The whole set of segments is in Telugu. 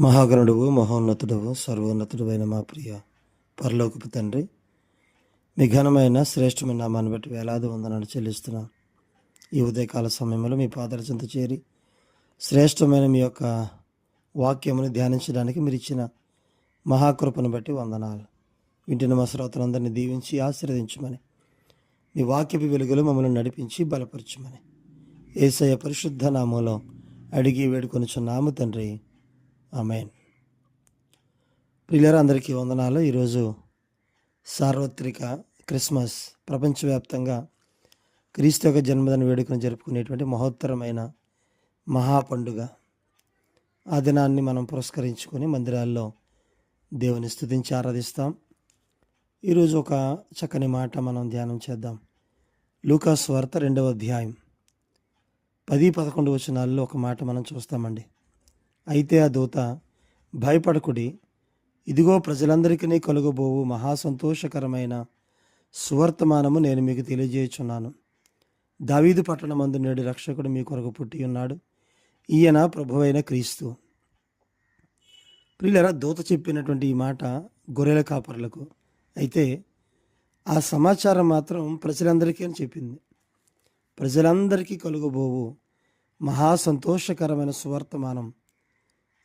మహాగణుడువు మహోన్నతుడవు సర్వోన్నతుడువైన మా ప్రియ పరలోకపు తండ్రి, మీ ఘనమైన శ్రేష్టమైన నామాన్ని బట్టి వేలాది వందనాలు చెల్లిస్తున్నాం. ఈ ఉదయకాల సమయంలో మీ పాదాల చెంత చేరి శ్రేష్టమైన మీ యొక్క వాక్యమును ధ్యానించడానికి మీరు ఇచ్చిన మహాకృపను బట్టి వందనాలు. వింటున్న మా శ్రోతలందరినీ దీవించి ఆశీర్వదించమని, మీ వాక్యపు వెలుగులో మమ్మల్ని నడిపించి బలపరచమని యేసయ్య పరిశుద్ధ నామంలో అడిగి వేడుకొనుచున్నాము తండ్రి, ఆమేన్. ప్రియులారా, అందరికీ వందనాలు. ఈరోజు సార్వత్రిక క్రిస్మస్, ప్రపంచవ్యాప్తంగా క్రీస్తు యొక్క జన్మదిన వేడుకను జరుపుకునేటువంటి మహోత్తరమైన మహాపండుగ. ఆ దినాన్ని మనం పురస్కరించుకొని మందిరాల్లో దేవుని స్తుతించి ఆరాధిస్తాం. ఈరోజు ఒక చక్కని మాట మనం ధ్యానం చేద్దాం. లూకా సువార్త 2వ అధ్యాయం 10-11 వచనాల్లో ఒక మాట మనం చూస్తామండి. అయితే ఆ దూత, భయపడకుడి, ఇదిగో ప్రజలందరికీ కలుగబోవు మహాసంతోషకరమైన సువర్తమానము నేను మీకు తెలియజేయుచున్నాను. దావీదు పట్టణమందు నేడు రక్షకుడు మీ కొరకు పుట్టి ఉన్నాడు. ఈయన ప్రభువైన క్రీస్తు. ప్రియులారా, దూత చెప్పినటువంటి ఈ మాట గొర్రెల కాపరులకు. అయితే ఆ సమాచారం మాత్రం ప్రజలందరికీ అని చెప్పింది. ప్రజలందరికీ కలుగబోవు మహాసంతోషకరమైన సువర్తమానం.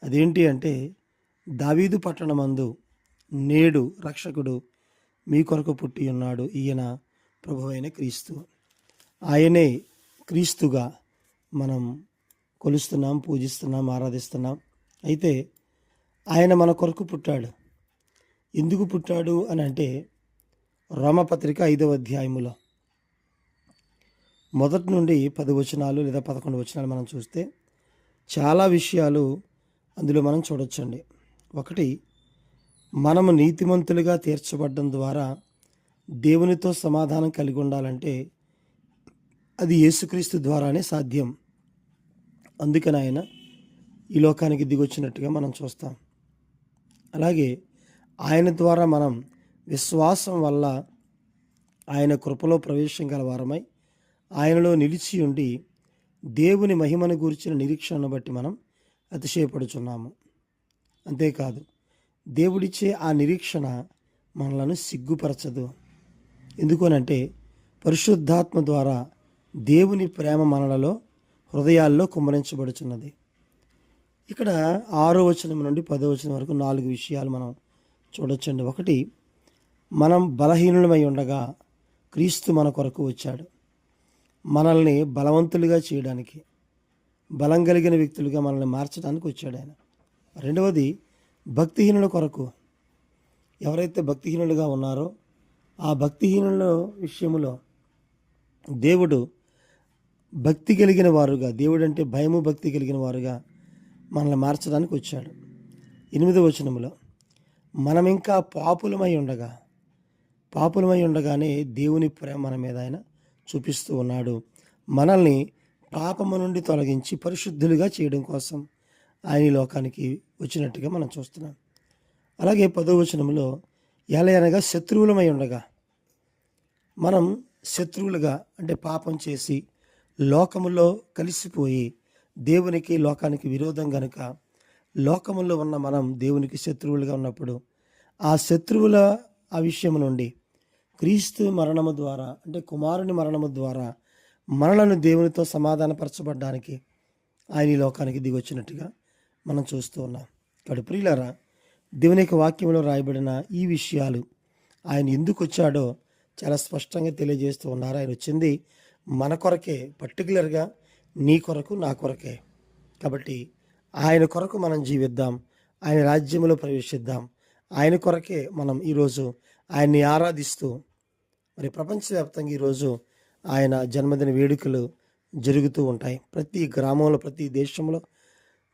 అదేంటి అంటే, దావీదు పట్టణమందు నేడు రక్షకుడు మీ కొరకు పుట్టి ఉన్నాడు. ఈయన ప్రభువైన క్రీస్తు. ఆయనే క్రీస్తుగా మనం కొలుస్తున్నాం, పూజిస్తున్నాం, ఆరాధిస్తున్నాం. అయితే ఆయన మన కొరకు పుట్టాడు. ఎందుకు పుట్టాడు అని అంటే, రోమపత్రిక 5వ అధ్యాయములో 1 నుండి 10 వచనాలు లేదా 11 వచనాలు మనం చూస్తే చాలా విషయాలు అందులో మనం చూడొచ్చండి. ఒకటి, మనము నీతిమంతులుగా తీర్చబడడం ద్వారా దేవునితో సమాధానం కలిగి ఉండాలంటే అది యేసుక్రీస్తు ద్వారానే సాధ్యం. అందుకని ఆయన ఈ లోకానికి దిగొచ్చినట్టుగా మనం చూస్తాం. అలాగే ఆయన ద్వారా మనం విశ్వాసం వల్ల ఆయన కృపలో ప్రవేశం గల వారమై ఆయనలో నిలిచి ఉండి దేవుని మహిమను గురించిన నిరీక్షణను బట్టి మనం అతిశయపడుచున్నాము. అంతేకాదు, దేవుడిచ్చే ఆ నిరీక్షణ మనలను సిగ్గుపరచదు. ఎందుకనంటే పరిశుద్ధాత్మ ద్వారా దేవుని ప్రేమ మనలలో హృదయాల్లో కుమ్మరించబడుచున్నది. ఇక్కడ 6వ వచనం నుండి 10వ వచనం వరకు 4 విషయాలు మనం చూడొచ్చండి. ఒకటి, మనం బలహీనులమై ఉండగా క్రీస్తు మన కొరకు వచ్చాడు. మనల్ని బలవంతులుగా చేయడానికి, బలం కలిగిన వ్యక్తులుగా మనల్ని మార్చడానికి వచ్చాడు ఆయన. రెండవది, భక్తిహీనుల కొరకు. ఎవరైతే భక్తిహీనులుగా ఉన్నారో ఆ భక్తిహీనుల విషయంలో దేవుడు భక్తి కలిగిన వారుగా, దేవుడు అంటే భయము భక్తి కలిగిన వారుగా మనల్ని మార్చడానికి వచ్చాడు. 8వ వచనంలో, మనం ఇంకా పాపులమై ఉండగానే దేవుని ప్రేమ మన మీద ఆయన చూపిస్తూ ఉన్నాడు. మనల్ని పాపము నుండి తొలగించి పరిశుద్ధులుగా చేయడం కోసం ఆయన ఈ లోకానికి వచ్చినట్టుగా మనం చూస్తున్నాం. అలాగే 10వ వచనంలో, ఎలయనగా శత్రువులమై ఉండగా, మనం శత్రువులుగా అంటే పాపం చేసి లోకములో కలిసిపోయి దేవునికి లోకానికి విరోధం గనుక లోకములో ఉన్న మనం దేవునికి శత్రువులుగా ఉన్నప్పుడు ఆ శత్రువుల ఆ విషయం నుండి క్రీస్తు మరణము ద్వారా అంటే కుమారుని మరణము ద్వారా మనలను దేవునితో సమాధానపరచబడ్డానికి ఆయన ఈ లోకానికి దిగొచ్చినట్టుగా మనం చూస్తూ ఉన్నాం. ఇక్కడ ప్రియులారా, దేవుని యొక్క వాక్యంలో రాయబడిన ఈ విషయాలు ఆయన ఎందుకు వచ్చాడో చాలా స్పష్టంగా తెలియజేస్తూ ఉన్నారు. ఆయన వచ్చింది మన కొరకే, పర్టికులర్గా నీ కొరకు, నా కొరకే. కాబట్టి ఆయన కొరకు మనం జీవిద్దాం, ఆయన రాజ్యంలో ప్రవేశిద్దాం. ఆయన కొరకే మనం ఈరోజు ఆయన్ని ఆరాధిస్తూ, మరి ప్రపంచవ్యాప్తంగా ఈరోజు ఆయన జన్మదిన వేడుకలు జరుగుతూ ఉంటాయి. ప్రతి గ్రామంలో, ప్రతి దేశంలో,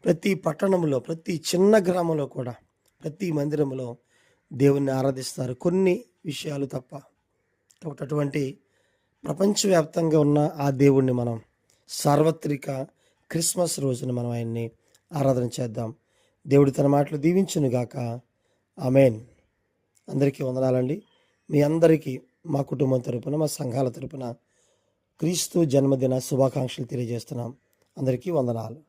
ప్రతి పట్టణంలో, ప్రతి చిన్న గ్రామంలో కూడా, ప్రతి మందిరంలో దేవుణ్ణి ఆరాధిస్తారు, కొన్ని విషయాలు తప్ప. కాబట్టి అటువంటి ప్రపంచవ్యాప్తంగా ఉన్న ఆ దేవుణ్ణి మనం సార్వత్రిక క్రిస్మస్ రోజున మనం ఆయన్ని ఆరాధన చేద్దాం. దేవుడు తన మాటలు దీవించునుగాక. ఆమేన్. అందరికీ వందనాలండి. మీ అందరికీ మా కుటుంబం తరపున, మా సంఘాల తరపున క్రీస్తు జన్మదిన శుభాకాంక్షలు తెలియజేస్తున్నాం. అందరికీ వందనాలు.